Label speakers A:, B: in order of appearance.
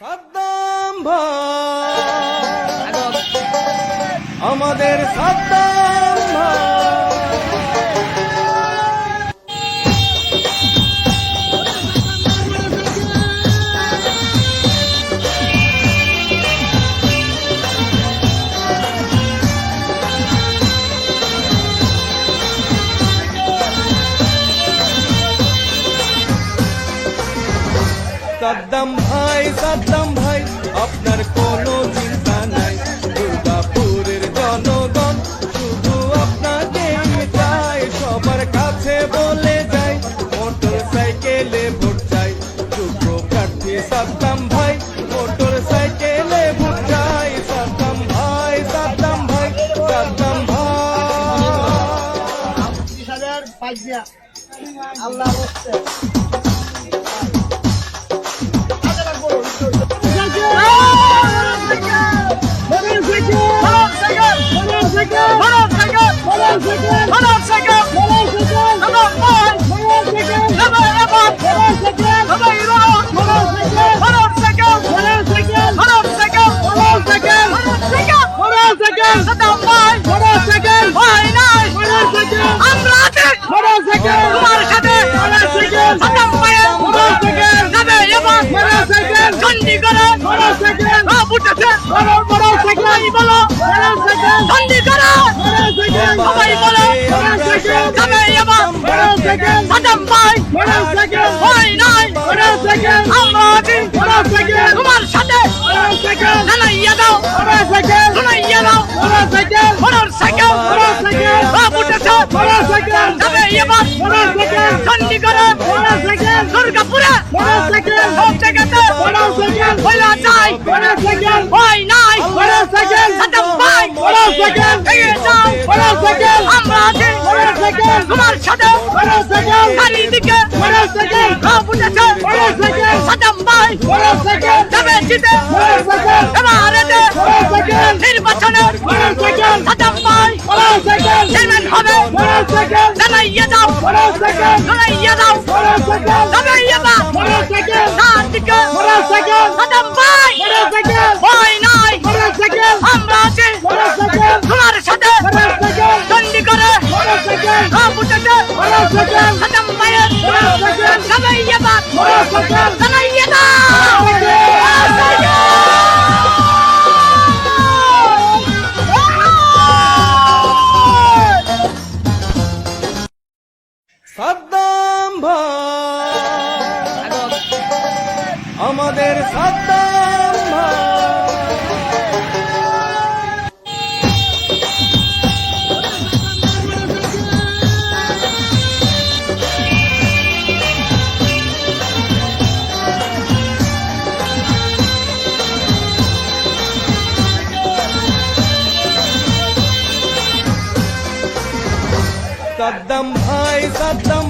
A: সাদ্দাম ভাই, আমাদের সাদ্দাম ভাই। সাদ্দাম ভাই আপনার কোনো চিন্তা নাই, দুর্গাপুরের জনগণ শুধু আপনাকে চায়, সবার কাছে বলে যায় মোটর সাইকেলে ভোট চাই, যোগ্য প্রার্থী সাদ্দাম ভাই, মোটর সাইকেলে ভোট চাই, সাদ্দাম ভাই, সাদ্দাম ভাই, সাদ্দাম ভাই।
B: আল্লাহ তোমার সাথে জানাইয়া দাও, জানাইয়া দাও, মোটর সাইকেল উঠেছে যাবে এবার চণ্ডীগড়ে দুর্গাপুরে সব জায়গাতে হইলা যায় হয় নাই সাদ্দাম ভাই এগিয়ে যাও, আমরা আছি তোমার সাথে চারিদিকে উঠেছে সাদ্দাম ভাই যাবে জিতে এবারে নির্বাচনে সাদ্দাম ভাই চেয়ারম্যান হবে জানাইয়া দাও, জানাইয়া দাও, যাবে এবার চারদিকে সাদ্দাম ভাই হয় নাই আমরা আছি তোমার সাথে চণ্ডীগড়ে উঠেছে সাদ্দাম ভাইয়ের যাবে এবার জানাইয়া দাও।
A: সাদ্দাম ভাই, আমাদের সাদ্দাম ভাই। সাদ্দাম ভাই, সাদ্দাম